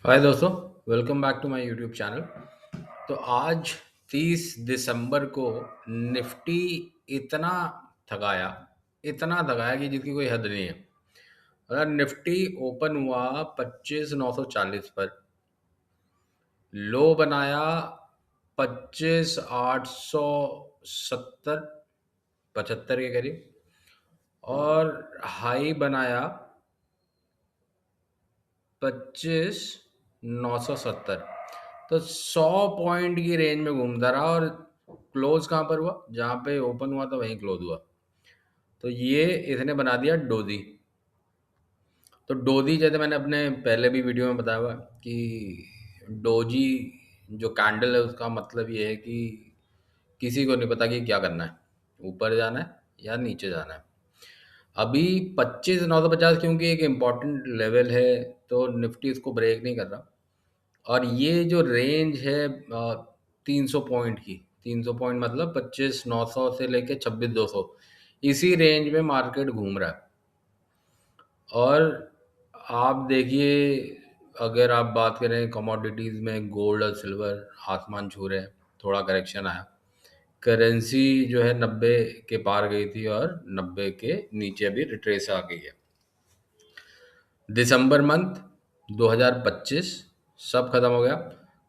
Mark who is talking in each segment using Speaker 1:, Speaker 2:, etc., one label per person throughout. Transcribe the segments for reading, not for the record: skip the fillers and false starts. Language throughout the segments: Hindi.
Speaker 1: हाय दोस्तों, welcome back to my YouTube channel. तो आज 30 दिसंबर को निफ्टी इतना थकाया इतना थकाया कि जिसकी कोई हद नहीं है। अगर निफ्टी ओपन हुआ 25,940 पर, लो बनाया 25,870 75 के करीब, और हाई बनाया 25,970। तो 100 पॉइंट की रेंज में घूमता रहा, और क्लोज कहाँ पर हुआ? जहाँ पे ओपन हुआ था वहीं क्लोज हुआ। तो ये इसने बना दिया डोजी। तो डोजी, जैसे मैंने अपने पहले भी वीडियो में बताया हुआ कि डोजी जो कैंडल है उसका मतलब ये है कि किसी को नहीं पता कि क्या करना है, ऊपर जाना है या नीचे जाना है। अभी 25,950 क्योंकि एक इम्पॉर्टेंट लेवल है, तो निफ्टी इसको ब्रेक नहीं कर रहा। और ये जो रेंज है 300 पॉइंट की, 300 पॉइंट मतलब 25,900 से लेके 26,200, इसी रेंज में मार्केट घूम रहा है। और आप देखिए, अगर आप बात करें कमोडिटीज़ में, गोल्ड और सिल्वर आसमान छू रहे हैं, थोड़ा करेक्शन आया। करेंसी जो है 90 के पार गई थी और 90 के नीचे अभी रिट्रेस आ गई है। दिसंबर मंथ 2025 सब खत्म हो गया।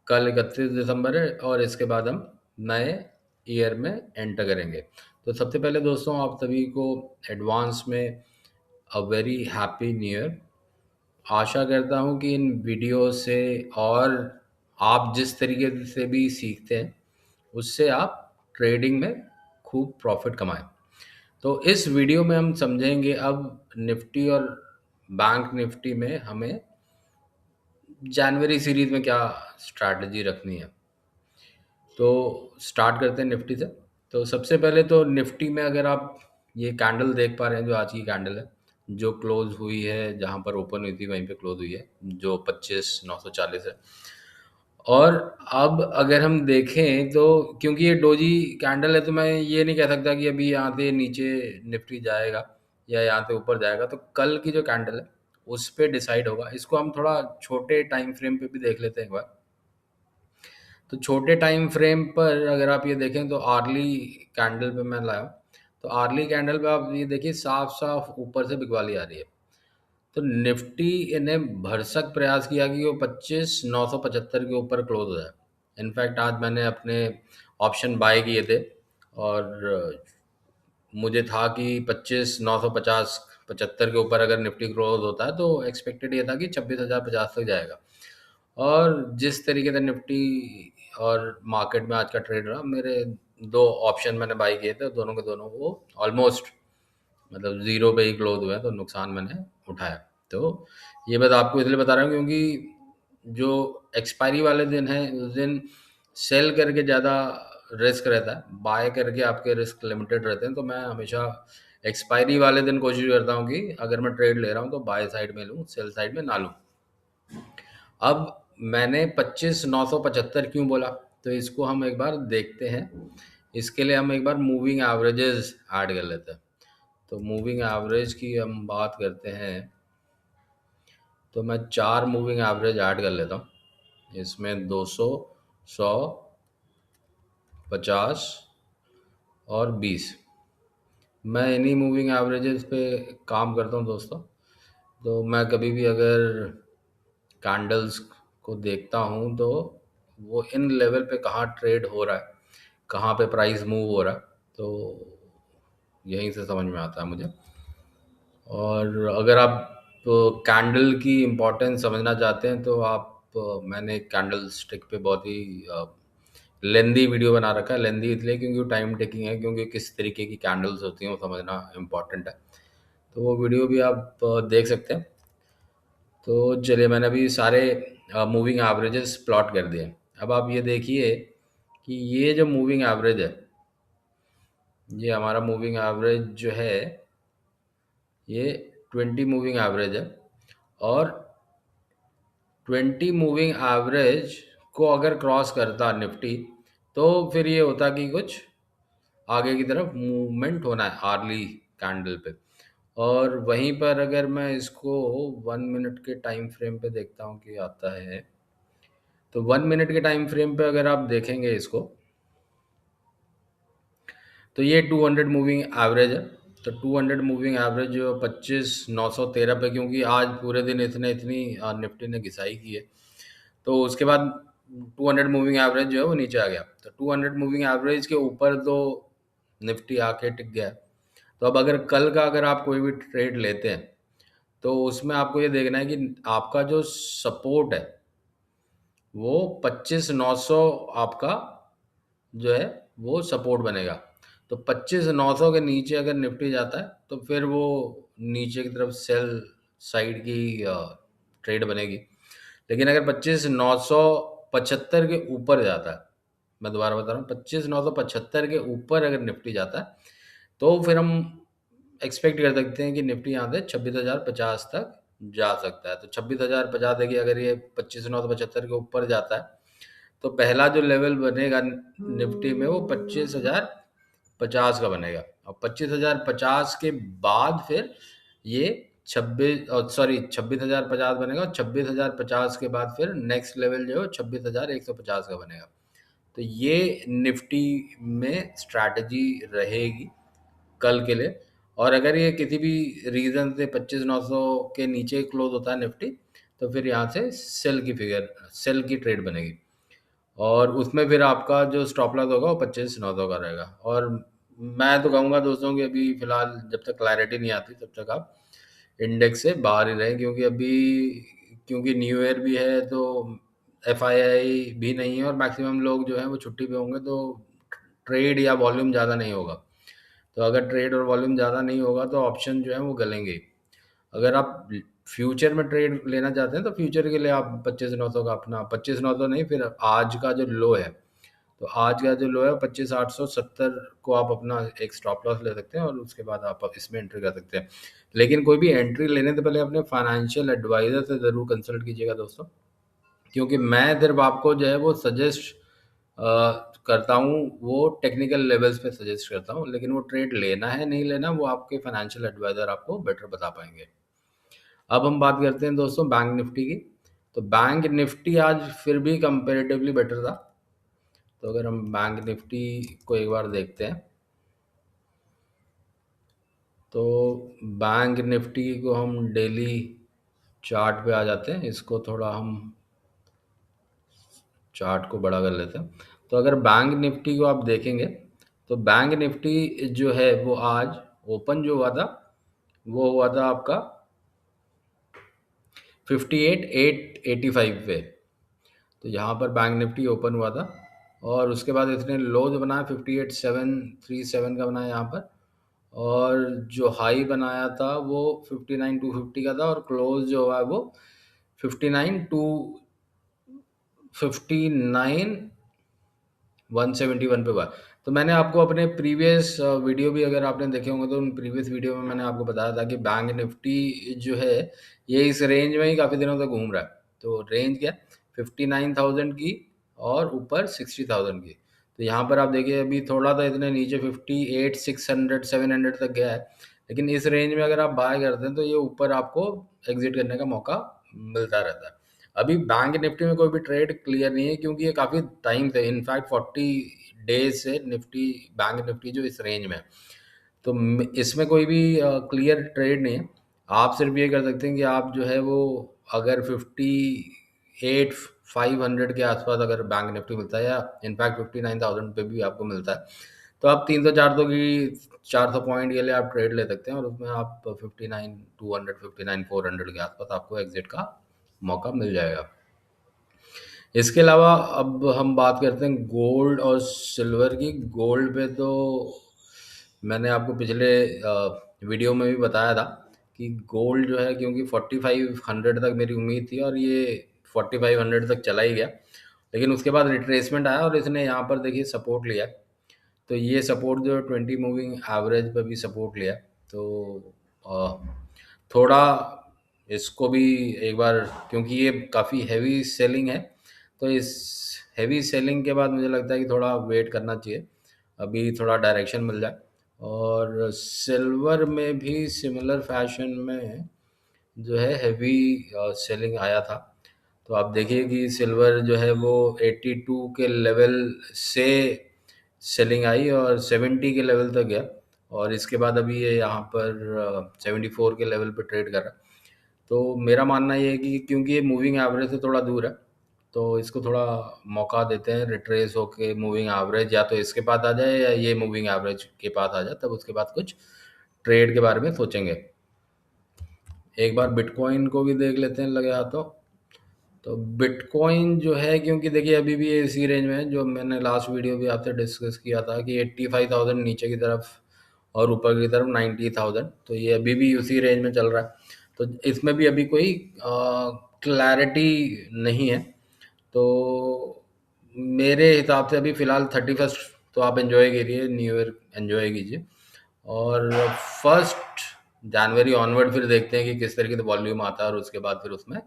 Speaker 1: कल 31 दिसंबर है और इसके बाद हम नए ईयर में एंटर करेंगे। तो सबसे पहले दोस्तों, आप सभी को एडवांस में a very happy new year. आशा करता हूँ कि इन वीडियो से, और आप जिस तरीके से भी सीखते हैं, उससे आप ट्रेडिंग में खूब प्रॉफिट कमाएं। तो इस वीडियो में हम समझेंगे अब निफ्टी और बैंक निफ्टी में हमें जनवरी सीरीज में क्या स्ट्रैटेजी रखनी है। तो स्टार्ट करते हैं निफ्टी से। तो सबसे पहले तो निफ्टी में अगर आप ये कैंडल देख पा रहे हैं, जो आज की कैंडल है, जो क्लोज हुई है, जहां पर ओपन हुई थी वहीं पे क्लोज हुई है, जो 25,940 है। और अब अगर हम देखें तो, क्योंकि ये डोजी कैंडल है, तो मैं ये नहीं कह सकता कि अभी यहाँ से नीचे निफ्टी जाएगा या यहाँ से ऊपर जाएगा। तो कल की जो कैंडल है उस पे डिसाइड होगा। इसको हम थोड़ा छोटे टाइम फ्रेम पे भी देख लेते हैं एक बार। तो छोटे टाइम फ्रेम पर अगर आप ये देखें तो आर्ली कैंडल पे मैं लाया हूँ। तो आर्ली कैंडल पे आप ये देखिए, साफ साफ ऊपर से बिकवाली आ रही है। तो निफ्टी ने भरसक प्रयास किया कि वो 25,975 के ऊपर क्लोज हो जाए। इनफैक्ट आज मैंने अपने ऑप्शन बाय किए थे, और मुझे था कि 25,950 75 के ऊपर अगर निफ्टी क्लोज होता है तो एक्सपेक्टेड ये था कि 26,050 तक जाएगा। और जिस तरीके से निफ्टी और मार्केट में आज का ट्रेड रहा, मेरे दो ऑप्शन मैंने बाई किए थे, दोनों के दोनों वो ऑलमोस्ट मतलब ज़ीरो पे ही क्लोज हुए हैं, तो नुकसान मैंने उठाया। तो ये बात आपको इसलिए बता रहा हूँ क्योंकि जो एक्सपायरी वाले दिन है उस दिन सेल करके ज़्यादा रिस्क रहता है, बाय करके आपके रिस्क लिमिटेड रहते हैं। तो मैं हमेशा एक्सपायरी वाले दिन कोशिश करता हूँ कि अगर मैं ट्रेड ले रहा हूँ तो बाय साइड में लूँ, सेल साइड में ना लूँ। अब मैंने 25,975 क्यों बोला, तो इसको हम एक बार देखते हैं। इसके लिए हम एक बार मूविंग एवरेजेस ऐड कर लेते हैं। तो मूविंग एवरेज की हम बात करते हैं, तो मैं 4 मूविंग एवरेज ऐड कर लेता हूँ। इसमें 200, 100, 50 और 20। मैं इन्हीं मूविंग एवरेजेस पे काम करता हूँ दोस्तों। तो मैं कभी भी अगर कैंडल्स को देखता हूँ तो वो इन लेवल पे कहाँ ट्रेड हो रहा है, कहाँ पे प्राइस मूव हो रहा है, तो यहीं से समझ में आता है मुझे। और अगर आप कैंडल की इम्पोर्टेंस समझना चाहते हैं तो आप मैंने कैंडल स्टिक पे बहुत ही लेंदी वीडियो बना रखा है। लेंदी इसलिए क्योंकि टाइम टेकिंग है, क्योंकि किस तरीके की कैंडल्स होती हैं वो समझना इम्पोर्टेंट है। तो वो वीडियो भी आप देख सकते हैं। तो चलिए, मैंने अभी सारे मूविंग एवरेजेस प्लॉट कर दिए। अब आप ये देखिए कि ये जो मूविंग एवरेज है, ये हमारा मूविंग एवरेज जो है, ये 20 मूविंग एवरेज है। और 20 मूविंग एवरेज को अगर क्रॉस करता निफ्टी, तो फिर ये होता कि कुछ आगे की तरफ मूवमेंट होना है आर्ली कैंडल पे। और वहीं पर अगर मैं इसको 1 मिनट के टाइम फ्रेम पे देखता हूँ कि आता है, तो 1 मिनट के टाइम फ्रेम पे अगर आप देखेंगे इसको, तो ये 200 मूविंग एवरेज है। तो 200 मूविंग एवरेज जो 25,913 पे, क्योंकि आज पूरे दिन इसने इतनी निफ्टी ने घिसाई की है, तो उसके बाद 200 मूविंग एवरेज जो है वो नीचे आ गया। तो 200 मूविंग एवरेज के ऊपर तो निफ्टी आके टिक गया। तो अब अगर कल का अगर आप कोई भी ट्रेड लेते हैं, तो उसमें आपको ये देखना है कि आपका जो सपोर्ट है वो 25,900 आपका जो है वो सपोर्ट बनेगा। तो 25,900 के नीचे अगर निफ्टी जाता है तो फिर वो नीचे की तरफ सेल साइड की ट्रेड बनेगी। लेकिन अगर 25,975 के ऊपर जाता है, मैं दोबारा बता रहा हूँ, 25,975 के ऊपर अगर निफ्टी जाता है, तो फिर हम एक्सपेक्ट कर सकते हैं कि निफ्टी यहाँ से 26,050 तक जा सकता है। तो 26,050 देखिए, अगर ये 25,975 के ऊपर जाता है, तो पहला जो लेवल बनेगा निफ्टी में वो 25,050 का बनेगा। और 25,050 के बाद फिर ये 26,050 बनेगा, और 26,050 के बाद फिर नेक्स्ट लेवल जो है 26,150 का बनेगा। तो ये निफ्टी में स्ट्रैटेजी रहेगी कल के लिए। और अगर ये किसी भी रीज़न से 25,900 के नीचे क्लोज होता है निफ्टी, तो फिर यहाँ से सेल की ट्रेड बनेगी, और उसमें फिर आपका जो स्टॉप लॉस होगा वो 25,900 का रहेगा। और मैं तो कहूँगा दोस्तों कि अभी फ़िलहाल जब तक क्लैरिटी नहीं आती तब तक आप इंडेक्स से बाहर ही रहें, क्योंकि अभी क्योंकि न्यू ईयर भी है, तो एफआईआई भी नहीं है, और मैक्सिमम लोग जो हैं वो छुट्टी पे होंगे, तो ट्रेड या वॉल्यूम ज़्यादा नहीं होगा। तो अगर ट्रेड और वॉल्यूम ज़्यादा नहीं होगा तो ऑप्शन जो है वो गलेंगे ही। अगर आप फ्यूचर में ट्रेड लेना चाहते हैं, तो फ्यूचर के लिए आप 25,900 का अपना 25,900 नहीं, फिर आज का जो लो है, तो आज का जो लो है 25,870 को आप अपना एक स्टॉप लॉस ले सकते हैं, और उसके बाद आप इसमें एंट्री कर सकते हैं। लेकिन कोई भी एंट्री लेने से पहले अपने फाइनेंशियल एडवाइज़र से ज़रूर कंसल्ट कीजिएगा दोस्तों, क्योंकि मैं सिर्फ आपको जो है वो सजेस्ट करता हूँ, वो टेक्निकल लेवल्स पे सजेस्ट करता हूँ, लेकिन वो ट्रेड लेना है नहीं लेना वो आपके फाइनेंशियल एडवाइज़र आपको बेटर बता पाएंगे। अब हम बात करते हैं दोस्तों बैंक निफ्टी की। तो बैंक निफ्टी आज फिर भी कंपेरेटिवली बेटर था। तो अगर हम बैंक निफ्टी को एक बार देखते हैं, तो बैंक निफ्टी को हम डेली चार्ट पे आ जाते हैं, इसको थोड़ा हम चार्ट को बड़ा कर लेते हैं। तो अगर बैंक निफ्टी को आप देखेंगे, तो बैंक निफ्टी जो है वो आज ओपन जो हुआ था वो हुआ था आपका 58,885 पे। तो यहाँ पर बैंक निफ्टी ओपन हुआ था, और उसके बाद इसने लो जो बनाया 58,737 का बनाया यहाँ पर, और जो हाई बनाया था वो 59,250 का था, और क्लोज जो हुआ है वो 59,171 पे हुआ। तो मैंने आपको अपने प्रीवियस वीडियो भी अगर आपने देखे होंगे, तो उन प्रीवियस वीडियो में मैंने आपको बताया था कि बैंक निफ्टी जो है ये इस रेंज में ही काफ़ी दिनों तक घूम रहा है। तो रेंज क्या है, 59,000 की और ऊपर 60,000 की। तो यहाँ पर आप देखिए अभी थोड़ा सा इतने नीचे 58,600 700 तक गया है, लेकिन इस रेंज में अगर आप बाय करते हैं तो ये ऊपर आपको एग्जिट करने का मौका मिलता रहता है। अभी बैंक निफ्टी में कोई भी ट्रेड क्लियर नहीं है, क्योंकि ये काफ़ी टाइम से, इनफैक्ट 40 डेज से निफ्टी बैंक निफ्टी जो इस रेंज में है, तो इसमें कोई भी क्लियर ट्रेड नहीं है। आप सिर्फ ये कर सकते हैं कि आप जो है वो अगर 58,500 के आसपास अगर बैंक निफ्टी मिलता है, या इनफैक्ट 59,000 पे भी आपको मिलता है, तो आप 300-400 की 400 पॉइंट के लिए आप ट्रेड ले सकते हैं, और उसमें आप 59,200 59,400 के आसपास आपको एग्जिट का मौका मिल जाएगा। इसके अलावा अब हम बात करते हैं गोल्ड और सिल्वर की। गोल्ड पे तो मैंने आपको पिछले वीडियो में भी बताया था कि गोल्ड जो है, क्योंकि 4500 तक मेरी उम्मीद थी, और ये 4500 तक चला ही गया, लेकिन उसके बाद रिट्रेसमेंट आया और इसने यहाँ पर देखिए सपोर्ट लिया। तो ये सपोर्ट जो 20 मूविंग एवरेज पे भी सपोर्ट लिया। तो थोड़ा इसको भी एक बार, क्योंकि ये काफ़ी हैवी सेलिंग है, तो इस हैवी सेलिंग के बाद मुझे लगता है कि थोड़ा वेट करना चाहिए, अभी थोड़ा डायरेक्शन मिल जाए। और सिल्वर में भी सिमिलर फैशन में जो है हेवी सेलिंग आया था। तो आप देखिए कि सिल्वर जो है वो 82 के लेवल से सेलिंग आई और 70 के लेवल तक गया, और इसके बाद अभी ये यहाँ पर 74 के लेवल पे ट्रेड कर रहा है। तो मेरा मानना ये है कि क्योंकि ये मूविंग एवरेज से थोड़ा दूर है, तो इसको थोड़ा मौका देते हैं रिट्रेस होके मूविंग एवरेज, या तो इसके पास आ जाए या ये मूविंग एवरेज के पास आ जाए, तब उसके बाद कुछ ट्रेड के बारे में सोचेंगे। एक बार बिटकॉइन को भी देख लेते हैं लगे हाथों। तो बिटकॉइन जो है, क्योंकि देखिए अभी भी ये इसी रेंज में है, जो मैंने लास्ट वीडियो भी आपसे डिस्कस किया था कि 85,000 नीचे की तरफ और ऊपर की तरफ 90,000, तो ये अभी भी उसी रेंज में चल रहा है। तो इसमें भी अभी कोई क्लैरिटी नहीं है। तो मेरे हिसाब से अभी फ़िलहाल 31st तो आप एंजॉय करिए, न्यू ईयर एंजॉय कीजिए, और 1 जनवरी ऑनवर्ड फिर देखते हैं कि किस तरीके से वॉल्यूम आता है, और उसके बाद फिर उसमें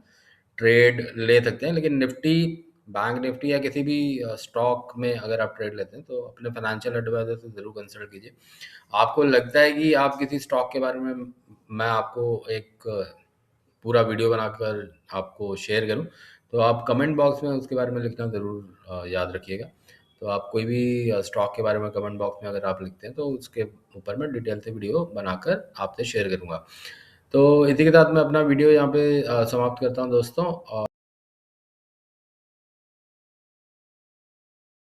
Speaker 1: ट्रेड ले सकते हैं। लेकिन निफ्टी, बैंक निफ्टी या किसी भी स्टॉक में अगर आप ट्रेड लेते हैं तो अपने फाइनेंशियल एडवाइजर से ज़रूर कंसल्ट कीजिए। आपको लगता है कि आप किसी स्टॉक के बारे में मैं आपको एक पूरा वीडियो बनाकर आपको शेयर करूं, तो आप कमेंट बॉक्स में उसके बारे में लिखना ज़रूर याद रखिएगा। तो आप कोई भी स्टॉक के बारे में कमेंट बॉक्स में अगर आप लिखते हैं तो उसके ऊपर मैं डिटेल से वीडियो बनाकर आपसे शेयर करूंगा। तो इसी के साथ मैं अपना वीडियो यहाँ पे समाप्त करता हूँ दोस्तों।